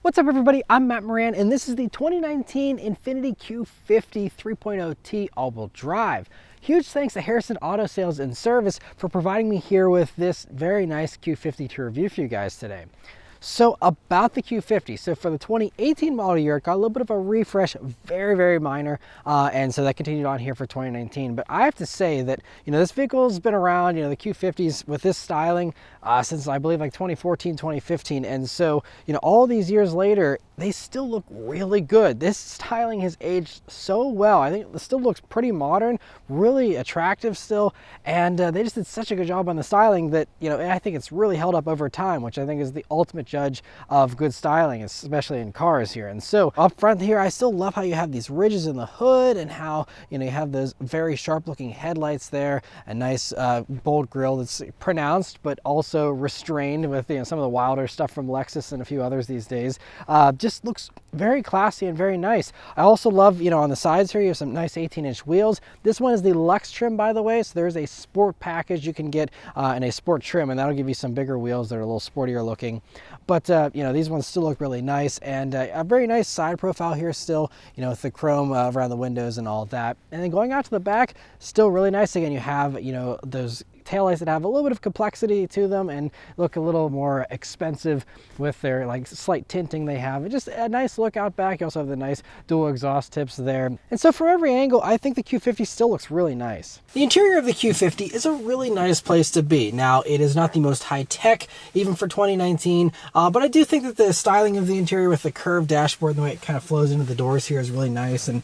What's up everybody, I'm Maran and this is the 2019 Infiniti Q50 3.0t all-wheel drive. Huge thanks to Harrison Auto Sales and Service for providing me here with this very nice Q50 to review for you guys today. So about the Q50, so for the 2018 model year, it got a little bit of a refresh, very minor, and so that continued on here for 2019. But I have to say that, this vehicle's been around, the Q50s with this styling since I believe like 2014, 2015. And so, all these years later, they still look really good. This styling has aged so well. I think it still looks pretty modern, really attractive still. And they just did such a good job on the styling that, I think it's really held up over time, which I think is the ultimate judge of good styling, especially in cars here. And so up front here, I still love how you have these ridges in the hood and how, you have those very sharp looking headlights there, a nice bold grille that's pronounced, but also restrained with, some of the wilder stuff from Lexus and a few others these days. Just looks very classy and very nice. I also love, on the sides here, you have some nice 18-inch wheels. This one is the Luxe trim, by the way, so there's a sport package you can get in a sport trim, and that'll give you some bigger wheels that are a little sportier looking. But, these ones still look really nice, and a very nice side profile here still, with the chrome around the windows and all of that. And then going out to the back, still really nice. Again, you have, those taillights that have a little bit of complexity to them and look a little more expensive with their like slight tinting they have. And just a nice look out back. You also have the nice dual exhaust tips there. And so from every angle, I think the Q50 still looks really nice. The interior of the Q50 is a really nice place to be. Now, it is not the most high tech, even for 2019, but I do think that the styling of the interior with the curved dashboard and the way it kind of flows into the doors here is really nice. And,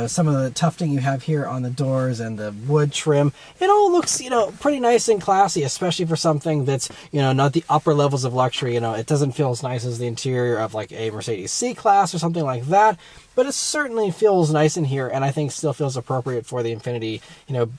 some of the tufting you have here on the doors and the wood trim, it all looks, pretty nice and classy, especially for something that's, not the upper levels of luxury. It doesn't feel as nice as the interior of like a Mercedes C-Class or something like that, but it certainly feels nice in here, and I think still feels appropriate for the Infiniti,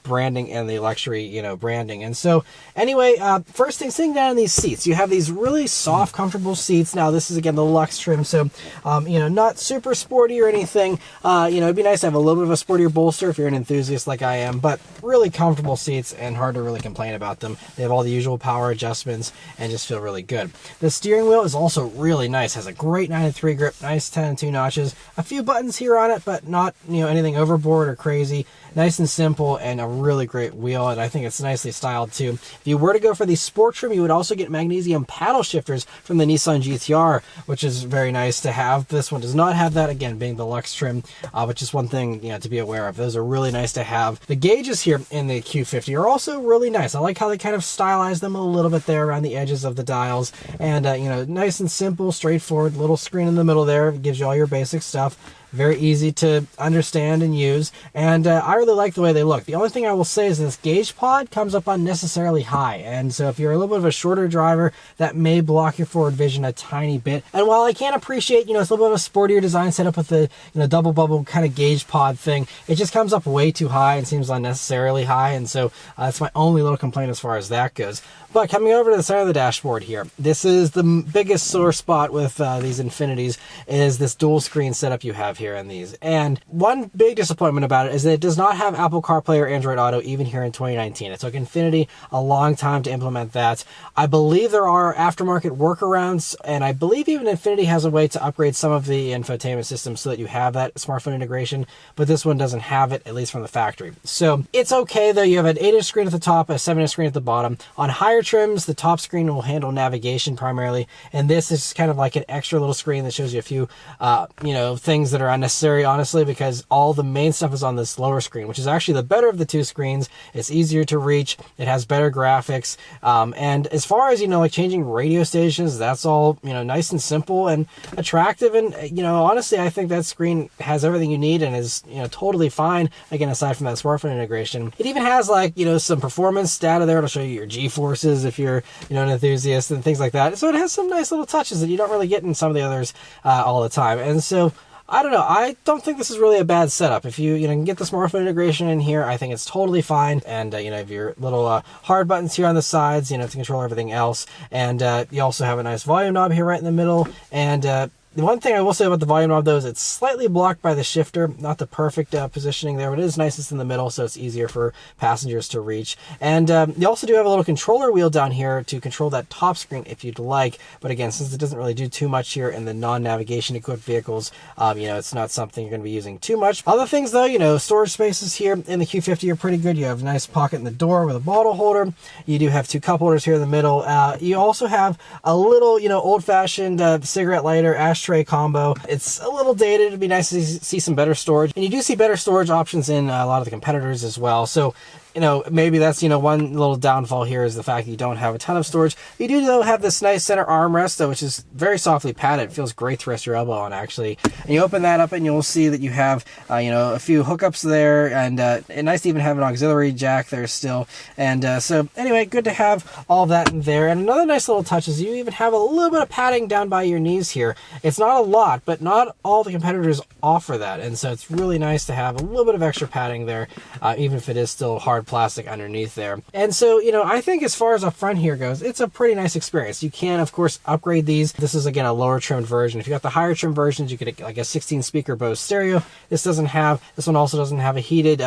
branding and the luxury, branding. And so anyway, first thing, sitting down in these seats, you have these really soft, comfortable seats. Now this is again the Luxe trim, so, not super sporty or anything. It'd be nice to have a little bit of a sportier bolster if you're an enthusiast like I am, but really comfortable seats and hard to really complain about them. They have all the usual power adjustments and just feel really good. The steering wheel is also really nice, has a great 9-3 grip, nice 10-2 notches, a few buttons here on it, but not anything overboard or crazy. Nice and simple, and a really great wheel, and I think it's nicely styled too. If you were to go for the sport trim, you would also get magnesium paddle shifters from the Nissan GT-R, which is very nice to have. This one does not have that, again being the Luxe trim, but just one thing to be aware of. Those are really nice to have. The gauges here in the Q50 are also really nice. I like how they kind of stylize them a little bit there around the edges of the dials, and nice and simple, straightforward. Little screen in the middle there, it gives you all your basic stuff. Very easy to understand and use, and I really like the way they look. The only thing I will say is this gauge pod comes up unnecessarily high, and so if you're a little bit of a shorter driver, that may block your forward vision a tiny bit. And while I can appreciate, it's a little bit of a sportier design setup with the double bubble kind of gauge pod thing, it just comes up way too high and seems unnecessarily high, and so that's my only little complaint as far as that goes. But coming over to the center of the dashboard here, this is the biggest sore spot with these Infinitis, is this dual screen setup you have here in these. And one big disappointment about it is that it does not have Apple CarPlay or Android Auto even here in 2019. It took Infiniti a long time to implement that. I believe there are aftermarket workarounds, and I believe even Infiniti has a way to upgrade some of the infotainment systems so that you have that smartphone integration, but this one doesn't have it, at least from the factory. So it's okay though. You have an 8-inch screen at the top, a 7-inch screen at the bottom. On higher trims, the top screen will handle navigation primarily, and this is kind of like an extra little screen that shows you a few things that are unnecessary, honestly, because all the main stuff is on this lower screen, which is actually the better of the two screens. It's easier to reach, it has better graphics, and as far as like changing radio stations, that's all nice and simple and attractive. And honestly, I think that screen has everything you need and is totally fine, again, aside from that smartphone integration. It even has like some performance data there. It'll show you your G-forces if you're an enthusiast and things like that. So it has some nice little touches that you don't really get in some of the others all the time. And so I don't know. I don't think this is really a bad setup. If you can get the smartphone integration in here, I think it's totally fine. And you have your little hard buttons here on the sides, to control everything else. And you also have a nice volume knob here right in the middle. And The one thing I will say about the volume knob though is it's slightly blocked by the shifter, not the perfect positioning there, but it is nicest in the middle, so it's easier for passengers to reach. And you also do have a little controller wheel down here to control that top screen if you'd like. But again, since it doesn't really do too much here in the non-navigation equipped vehicles, it's not something you're going to be using too much. Other things though, storage spaces here in the Q50 are pretty good. You have a nice pocket in the door with a bottle holder. You do have 2 cup holders here in the middle. You also have a little, old-fashioned cigarette lighter ashtray combo. It's a little dated. It'd be nice to see some better storage. And you do see better storage options in a lot of the competitors as well. So, maybe that's, one little downfall here is the fact that you don't have a ton of storage. You do, though, have this nice center armrest, though, which is very softly padded. It feels great to rest your elbow on, actually. And you open that up and you'll see that you have, a few hookups there, and nice to even have an auxiliary jack there still. And so, anyway, good to have all that in there. And another nice little touch is you even have a little bit of padding down by your knees here. It's not a lot, but not all the competitors offer that. And so it's really nice to have a little bit of extra padding there, even if it is still hard plastic underneath there. And so, I think as far as up front here goes, it's a pretty nice experience. You can, of course, upgrade these. This is, again, a lower trimmed version. If you got the higher trim versions, you get like a 16 speaker Bose stereo. This one also doesn't have a heated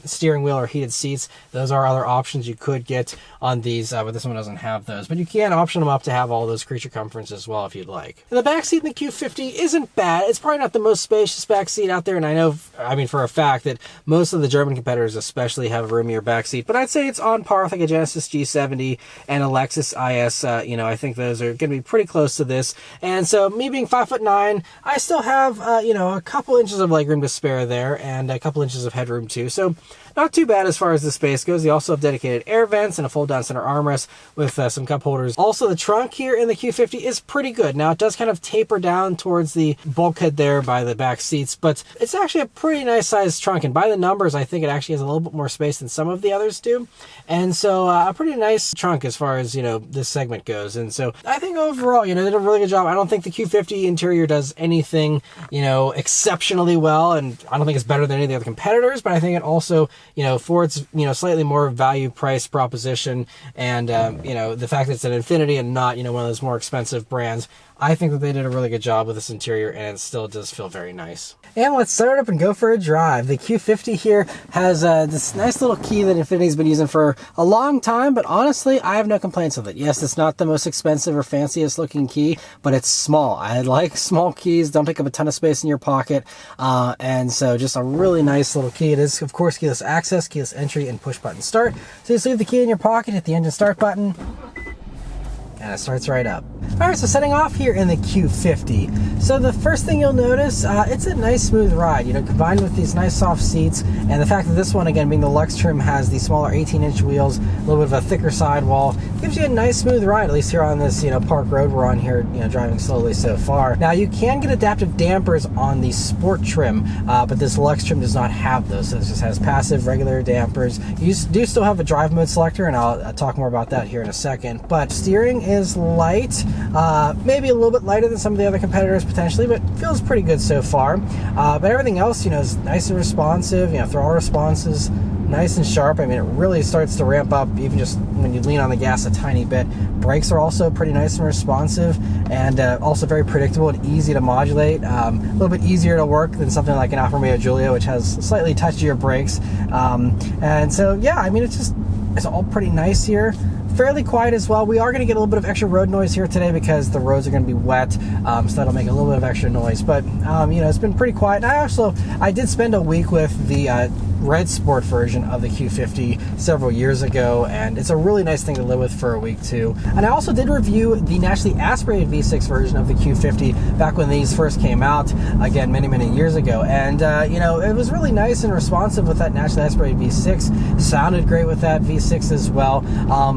steering wheel or heated seats. Those are other options you could get on these, but this one doesn't have those. But you can option them up to have all those creature comforts as well if you'd like. And the back seat in the Q50 isn't bad. It's probably not the most spacious back seat out there, and I mean for a fact that most of the German competitors especially have a roomier back seat, but I'd say it's on par with like a Genesis G70 and a Lexus IS. I think those are going to be pretty close to this. And so me being 5'9", I still have a couple inches of legroom to spare there, and a couple inches of headroom too. So not too bad as far as the space goes. You also have dedicated air vents and a fold-down center armrest with some cup holders. Also, the trunk here in the Q50 is pretty good. Now, it does kind of taper down towards the bulkhead there by the back seats, but it's actually a pretty nice sized trunk. And by the numbers, I think it actually has a little bit more space than some of the others do. And so a pretty nice trunk as far as, this segment goes. And so I think overall, they did a really good job. I don't think the Q50 interior does anything, exceptionally well. And I don't think it's better than any of the other competitors, but I think it also, for its, slightly more value price proposition and, the fact that it's an Infiniti and not, one of those more expensive brands, I think that they did a really good job with this interior, and it still does feel very nice. And let's start it up and go for a drive. The Q50 here has this nice little key that Infiniti's been using for a long time, but honestly, I have no complaints with it. Yes, it's not the most expensive or fanciest looking key, but it's small. I like small keys, don't take up a ton of space in your pocket, and so just a really nice little key. It is, of course, keyless access, keyless entry, and push button start. So just leave the key in your pocket, hit the engine start button, and it starts right up. All right, so setting off here in the Q50. So the first thing you'll notice, it's a nice smooth ride, combined with these nice soft seats, and the fact that this one, again, being the Luxe trim, has the smaller 18-inch wheels, a little bit of a thicker sidewall, gives you a nice smooth ride, at least here on this, park road we're on here, driving slowly so far. Now, you can get adaptive dampers on the Sport trim, but this Luxe trim does not have those, so it just has passive, regular dampers. You do still have a drive mode selector, and I'll talk more about that here in a second, but steering is light, maybe a little bit lighter than some of the other competitors potentially, but feels pretty good so far. But everything else, is nice and responsive. Throttle response is nice and sharp. I mean, it really starts to ramp up even just when you lean on the gas a tiny bit. Brakes are also pretty nice and responsive, and also very predictable and easy to modulate. A little bit easier to work than something like an Alfa Romeo Giulia, which has slightly touchier brakes. And so, yeah, I mean, it's all pretty nice here. Fairly quiet as well. We are going to get a little bit of extra road noise here today because the roads are going to be wet, so that'll make a little bit of extra noise. But it's been pretty quiet. And I did spend a week with the Red Sport version of the Q50 several years ago, and it's a really nice thing to live with for a week too. And I also did review the naturally aspirated V6 version of the Q50 back when these first came out, again, many years ago. And it was really nice and responsive with that naturally aspirated V6. Sounded great with that V6 as well.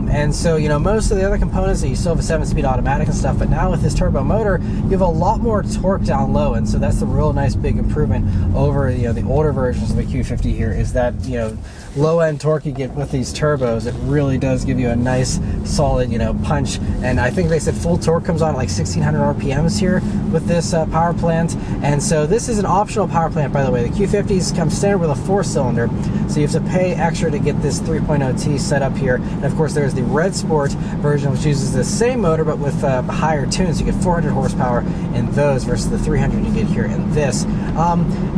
And so, most of the other components, you still have a 7-speed automatic and stuff, but now with this turbo motor, you have a lot more torque down low, and so that's the real nice big improvement over the older versions of the Q50 here, is that low end torque you get with these turbos. It really does give you a nice solid punch, and I think they said full torque comes on at like 1600 RPMs here with this power plant. And so this is an optional power plant, by the way. The Q50s come standard with a 4-cylinder, So you have to pay extra to get this 3.0t set up here. And of course there's the Red Sport version, which uses the same motor but with higher tunes. You get 400 horsepower in those versus the 300 you get here in this.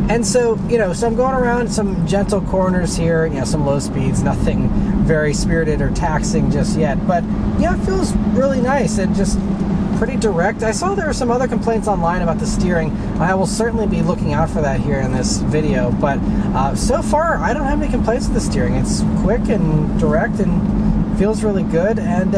And so, so I'm going around some gentle corners here, some low speeds, nothing very spirited or taxing just yet. But yeah, it feels really nice and just pretty direct. I saw there were some other complaints online about the steering. I will certainly be looking out for that here in this video, but so far I don't have any complaints with the steering. It's quick and direct and feels really good, and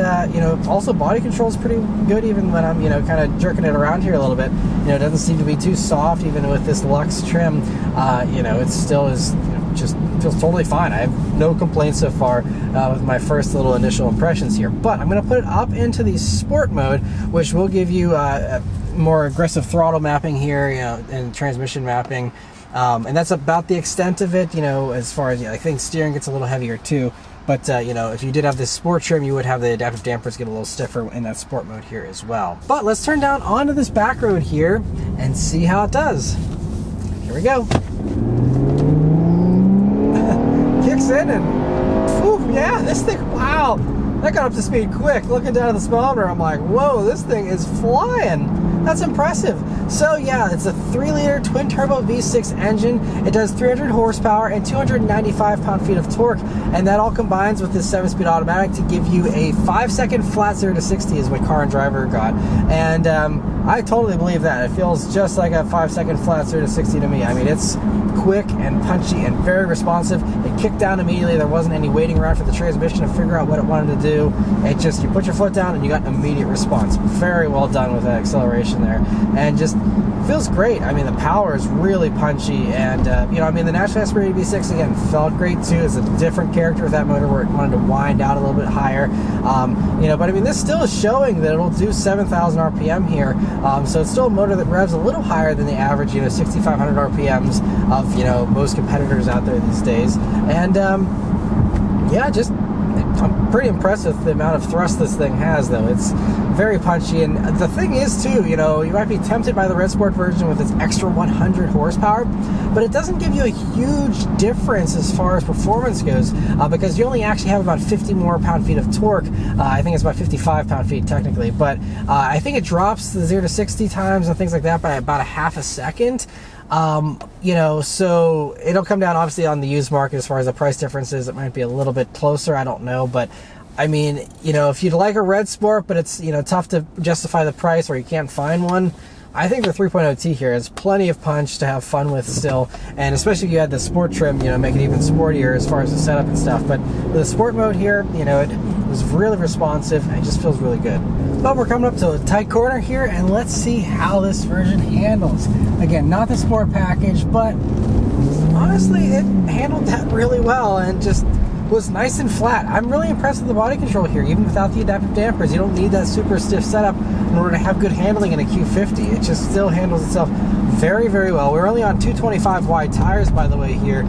also body control is pretty good even when I'm kind of jerking it around here a little bit. It doesn't seem to be too soft even with this Luxe trim. It still is just feels totally fine. I have no complaints so far with my first little initial impressions here, but I'm going to put it up into the sport mode, which will give you a more aggressive throttle mapping here, and transmission mapping, and that's about the extent of it. As far as I think steering gets a little heavier too, but if you did have this sport trim, you would have the adaptive dampers get a little stiffer in that sport mode here as well. But let's turn down onto this back road here and see how it does. Here we go. Kicks in and whew, yeah, this thing, wow, that got up to speed quick. Looking down at the speedometer, I'm like, whoa, this thing is flying. That's impressive. So yeah, it's a 3-liter twin-turbo V6 engine. It does 300 horsepower and 295 pound-feet of torque, and that all combines with this 7-speed automatic to give you a 5-second flat 0 to 60 is what Car and Driver got. And I totally believe that. It feels just like a 5-second flat 0 to 60 to me. I mean, it's quick and punchy and very responsive. It kicked down immediately. There wasn't any waiting around for the transmission to figure out what it wanted to do. It just, you put your foot down and you got an immediate response. Very well done with that acceleration there, and just feels great. I mean, the power is really punchy, and I mean, the naturally aspirated V6 again felt great too. It's a different character with that motor where it wanted to wind out a little bit higher, but I mean, this still is showing that it'll do 7,000 RPM here, so it's still a motor that revs a little higher than the average 6,500 RPMs of most competitors out there these days. And yeah, just I'm pretty impressed with the amount of thrust this thing has, though. It's very punchy, and the thing is too, you might be tempted by the Red Sport version with its extra 100 horsepower, but it doesn't give you a huge difference as far as performance goes, because you only actually have about 50 more pound-feet of torque. I think it's about 55 pound-feet technically, but I think it drops the 0 to 60 times and things like that by about a half a second. So it'll come down obviously on the used market as far as the price differences. It might be a little bit closer, I don't know, but I mean, if you'd like a Red Sport, but it's, tough to justify the price or you can't find one, I think the 3.0t here has plenty of punch to have fun with still, and especially if you had the sport trim, make it even sportier as far as the setup and stuff. But with the sport mode here, it was really responsive and it just feels really good. But we're coming up to a tight corner here, and let's see how this version handles. Again, not the sport package, but honestly, it handled that really well and just was nice and flat. I'm really impressed with the body control here, even without the adaptive dampers. You don't need that super stiff setup in order to have good handling in a Q50. It just still handles itself very, very well. We're only on 225 wide tires, by the way, here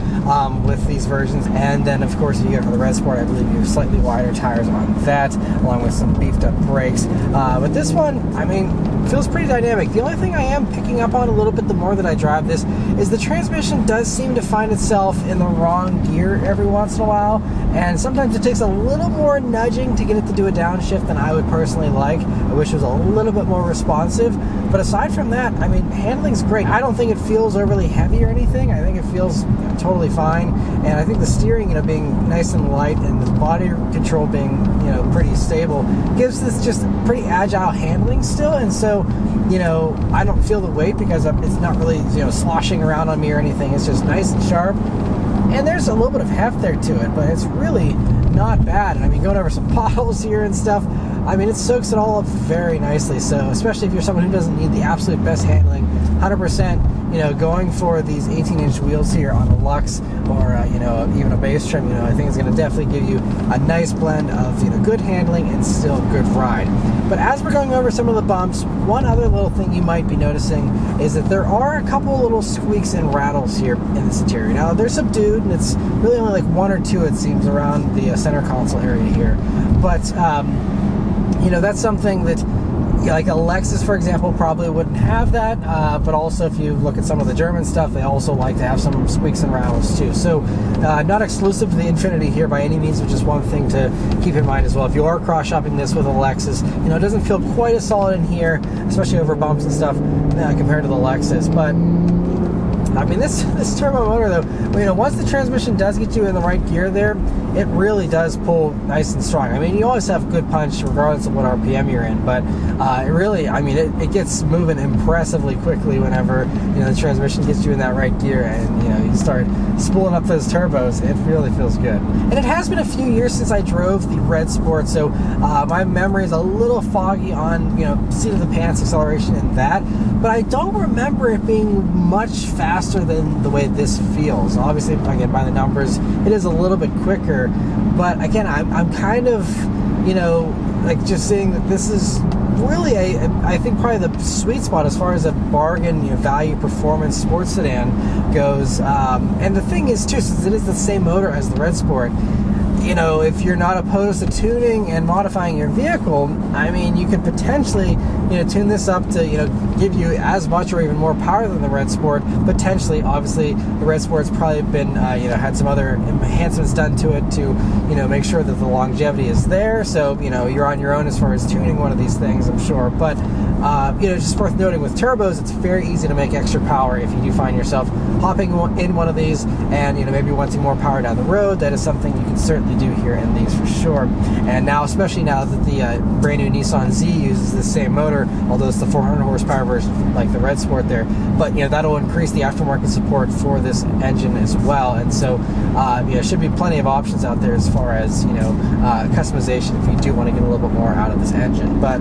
with these versions, and then of course you get for the Red Sport, I believe you have slightly wider tires on that, along with some beefed up brakes. But this one, I mean, feels pretty dynamic. The only thing I am picking up on a little bit the more that I drive this is the transmission does seem to find itself in the wrong gear every once in a while, and sometimes it takes a little more nudging to get it to do a downshift than I would personally like. I wish it was a little bit more responsive, but aside from that, I mean, handling's great. I don't think it feels overly heavy or anything. I think it feels totally fine, and I think the steering, being nice and light, and the body control being, pretty stable, gives this just pretty agile handling still. And so, I don't feel the weight because it's not really, sloshing around on me or anything. It's just nice and sharp, and there's a little bit of heft there to it, but it's really not bad. And I mean, going over some potholes here and stuff, I mean, it soaks it all up very nicely. So especially if you're someone who doesn't need the absolute best handling, 100%, going for these 18-inch wheels here on a Luxe or, even a base trim, I think it's going to definitely give you a nice blend of, good handling and still good ride. But as we're going over some of the bumps, one other little thing you might be noticing is that there are a couple little squeaks and rattles here in this interior. Now, they're subdued, and it's really only like one or two, it seems, around the center console area here. But, that's something that like a Lexus, for example, probably wouldn't have that, but also if you look at some of the German stuff, they also like to have some squeaks and rattles too. So not exclusive to the Infiniti here by any means, but just one thing to keep in mind as well. If you are cross-shopping this with a Lexus, you know, it doesn't feel quite as solid in here, especially over bumps and stuff, compared to the Lexus. But I mean, this turbo motor though, you know, once the transmission does get you in the right gear there, it really does pull nice and strong. I mean, you always have good punch regardless of what RPM you're in, but it really, I mean, it gets moving impressively quickly whenever, you know, the transmission gets you in that right gear and, you know, you start spooling up those turbos. It really feels good. And it has been a few years since I drove the Red Sport, so my memory is a little foggy on, you know, seat of the pants acceleration and that, but I don't remember it being much faster than the way this feels. Obviously, again, by the numbers, it is a little bit quicker, but again, I'm kind of, you know, like just seeing that this is really I think probably the sweet spot as far as a bargain, you know, value performance sports sedan goes. And the thing is too, since it is the same motor as the Red Sport, you know, if you're not opposed to tuning and modifying your vehicle, I mean, you could potentially, you know, tune this up to, you know, give you as much or even more power than the Red Sport. Potentially, obviously, the Red Sport's probably been, you know, had some other enhancements done to it to, you know, make sure that the longevity is there. So, you know, you're on your own as far as tuning one of these things, I'm sure. But, you know, just worth noting with turbos, it's very easy to make extra power if you do find yourself hopping in one of these and, you know, maybe wanting more power down the road. That is something you can certainly do here in these for sure. And now, especially now that the brand new Nissan Z uses the same motor, although it's the 400 horsepower version like the Red Sport there, but, you know, that'll increase the aftermarket support for this engine as well. And so, you know, should be plenty of options out there as far as, you know, customization if you do want to get a little bit more out of this engine. But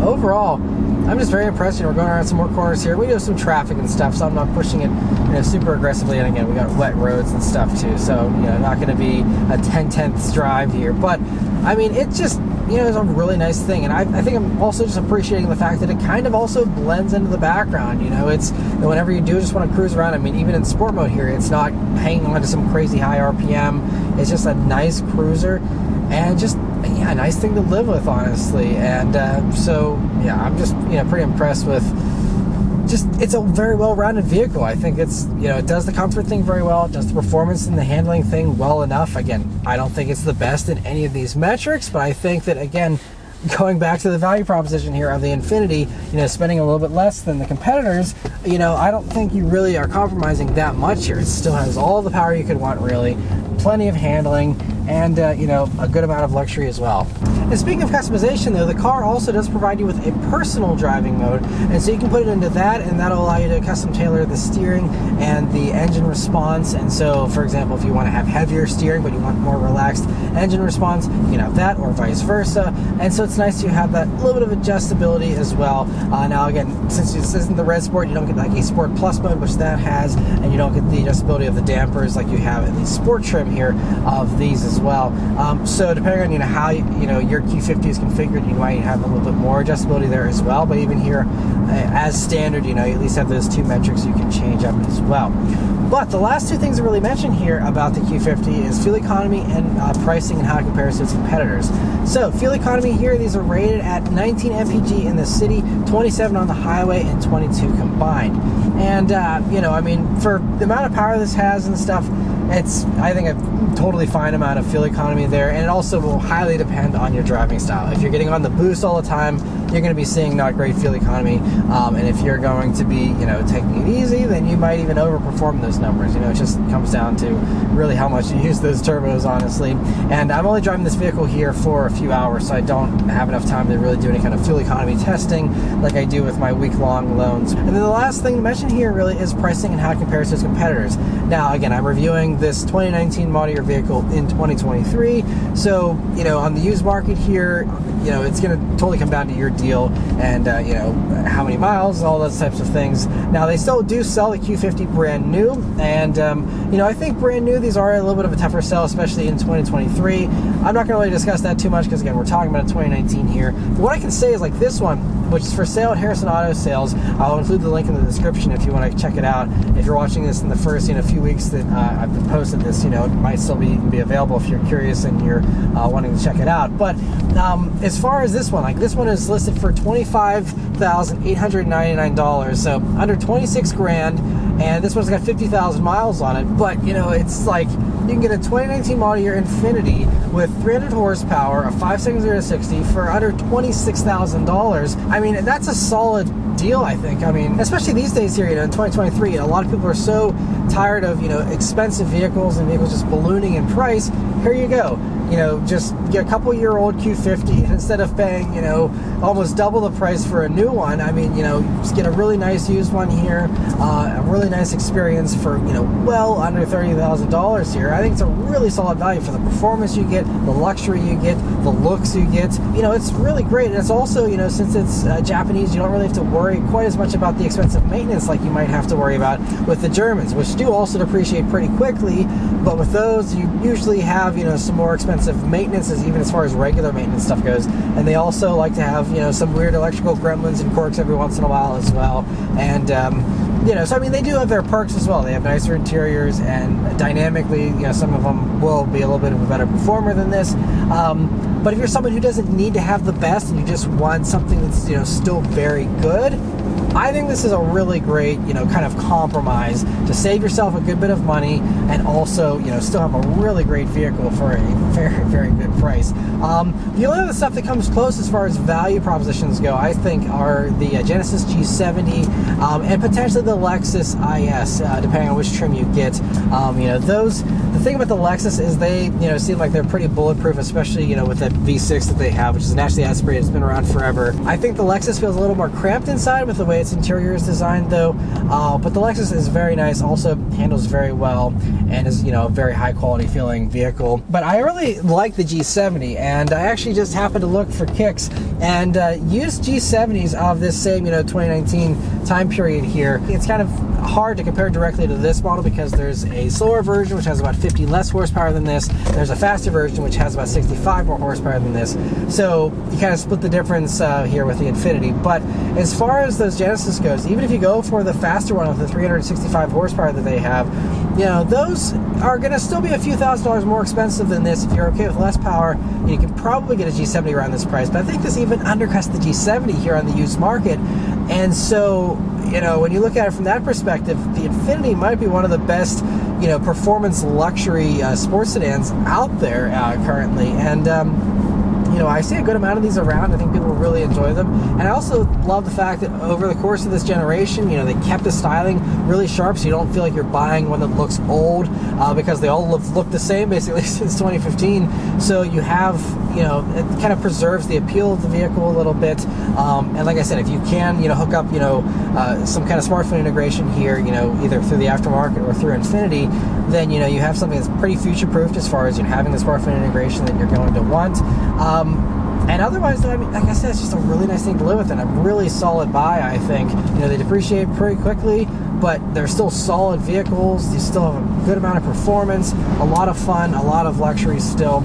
overall, I'm just very impressed. You know, we're going around some more corners here. We do have some traffic and stuff, so I'm not pushing it, you know, super aggressively. And again, we got wet roads and stuff too, so, you know, not going to be a 10/10ths drive here. But I mean, it just, you know, it's a really nice thing. And I think I'm also just appreciating the fact that it kind of also blends into the background. You know, it's, you know, whenever you do just want to cruise around, I mean, even in sport mode here, it's not hanging on to some crazy high RPM. It's just a nice cruiser and just, yeah, a nice thing to live with, honestly. And so, yeah, I'm just, you know, pretty impressed with just, it's a very well-rounded vehicle. I think it's, you know, it does the comfort thing very well. It does the performance and the handling thing well enough. Again, I don't think it's the best in any of these metrics, but I think that, again, going back to the value proposition here of the Infiniti, you know, spending a little bit less than the competitors, you know, I don't think you really are compromising that much here. It still has all the power you could want, really, plenty of handling, and, you know, a good amount of luxury as well. And speaking of customization, though, the car also does provide you with a personal driving mode, and so you can put it into that, and that'll allow you to custom tailor the steering and the engine response. And so, for example, if you want to have heavier steering but you want more relaxed engine response, you can have that, or vice versa. And so it's nice to have that little bit of adjustability as well. Now, again, since this isn't the Red Sport, you don't get like a Sport Plus mode, which that has, and you don't get the adjustability of the dampers like you have in the Sport trim here of these as well. So depending on, you know, how, you know, your Q50 is configured, you might have a little bit more adjustability there as well. But even here, as standard, you know, you at least have those two metrics you can change up as well. But the last two things to really mention here about the Q50 is fuel economy and pricing and how it compares to its competitors. So fuel economy here, these are rated at 19 mpg in the city, 27 on the highway, and 22 combined. And, you know, I mean, for the amount of power this has and stuff, it's, I think, a totally fine amount of fuel economy there, and it also will highly depend on your driving style. If you're getting on the boost all the time, you're going to be seeing not great fuel economy, and if you're going to be, you know, taking it easy, then you might even overperform those numbers. You know, it just comes down to really how much you use those turbos, honestly. And I'm only driving this vehicle here for a few hours, so I don't have enough time to really do any kind of fuel economy testing like I do with my week-long loans. And then the last thing to mention here really is pricing and how it compares to its competitors. Now, again, I'm reviewing this 2019 model year vehicle in 2023, so, you know, on the used market here, you know, it's going to totally come down to your deal and, you know, how many miles, all those types of things. Now, they still do sell the Q50 brand new, and, you know, I think brand new, these are a little bit of a tougher sell, especially in 2023. I'm not going to really discuss that too much because, again, we're talking about a 2019 here. But what I can say is, like, this one, which is for sale at Harrison Auto Sales. I'll include the link in the description if you want to check it out. If you're watching this in the first few weeks that I've been posted this, it might still be available if you're curious and you're wanting to check it out. But as far as this one, this one is listed for $25,899, so under 26 grand, and this one's got 50,000 miles on it. But it's like you can get a 2019 model year Infiniti with 300 horsepower, a 5-second 0 to 60 for under $26,000. I mean, that's a solid deal, I think. I mean, especially these days here, in 2023, a lot of people are so tired of, expensive vehicles and vehicles just ballooning in price. Here you go. Just get a couple-year-old Q50, and instead of paying, almost double the price for a new one, I mean, just get a really nice used one here, a really nice experience for, well under $30,000 here. I think it's a really solid value for the performance you get, the luxury you get, the looks you get. It's really great. And it's also, since it's Japanese, you don't really have to worry quite as much about the expensive maintenance like you might have to worry about with the Germans, which do also depreciate pretty quickly. But with those, you usually have, some more expensive maintenance, even as far as regular maintenance stuff goes. And they also like to have, some weird electrical gremlins and quirks every once in a while as well. And, so I mean, they do have their perks as well. They have nicer interiors, and dynamically, some of them will be a little bit of a better performer than this. But if you're someone who doesn't need to have the best and you just want something that's, still very good, I think this is a really great, kind of compromise to save yourself a good bit of money and also, still have a really great vehicle for a very, very good price. The only other stuff that comes close as far as value propositions go, I think, are the Genesis G70 and potentially the Lexus IS, depending on which trim you get. The thing about the Lexus is they, seem like they're pretty bulletproof, especially, with that V6 that they have, which is naturally aspirated. It's been around forever. I think the Lexus feels a little more cramped inside with the way its interior is designed, though. But the Lexus is very nice, also handles very well, and is, a very high quality feeling vehicle. But I really like the G70, and I actually just happened to look for kicks and used G70s of this same, 2019 time period here. It's kind of hard to compare directly to this model because there's a slower version which has about 50 less horsepower than this. There's a faster version which has about 65 more horsepower than this. So you kind of split the difference here with the Infiniti. But as far as those Genesis goes, even if you go for the faster one with the 365 horsepower that they have, those are going to still be a few $1,000s more expensive than this. If you're okay with less power, you can probably get a G70 around this price. But I think this even undercuts the G70 here on the used market. And so, when you look at it from that perspective, the Infiniti might be one of the best, performance luxury sports sedans out there currently. And, I see a good amount of these around. I think people really enjoy them. And I also love the fact that over the course of this generation, they kept the styling really sharp, so you don't feel like you're buying one that looks old, because they all look the same basically since 2015. So you have, it kind of preserves the appeal of the vehicle a little bit. And like I said, if you can, hook up, some kind of smartphone integration here, either through the aftermarket or through Infiniti, then, you have something that's pretty future-proofed as far as, having the smartphone integration that you're going to want. And otherwise, though, I mean, like I said, it's just a really nice thing to live with and a really solid buy, I think. They depreciate pretty quickly, but they're still solid vehicles. They still have a good amount of performance, a lot of fun, a lot of luxury still,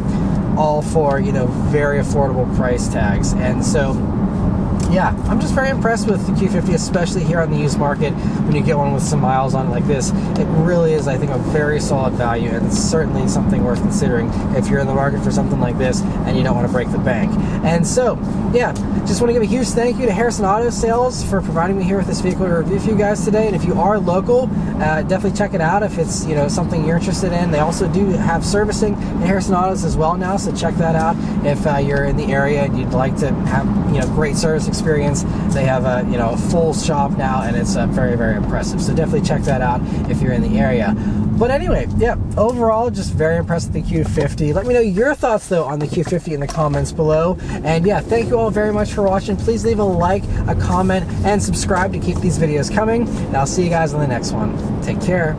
all for, very affordable price tags. And so, yeah, I'm just very impressed with the Q50, especially here on the used market. When you get one with some miles on it like this, it really is, I think, a very solid value, and it's certainly something worth considering if you're in the market for something like this and you don't want to break the bank. And so, yeah, just want to give a huge thank you to Harrison Auto Sales for providing me here with this vehicle to review for you guys today. And if you are local, definitely check it out if it's something you're interested in. They also do have servicing in Harrison Autos as well now, so check that out if you're in the area and you'd like to have great service experience. They have a full shop now, and it's very, very impressive. So definitely check that out if you're in the area. But anyway, yeah, overall, just very impressed with the Q50. Let me know your thoughts, though, on the Q50 in the comments below. And yeah, thank you all very much for watching. Please leave a like, a comment, and subscribe to keep these videos coming. And I'll see you guys on the next one. Take care.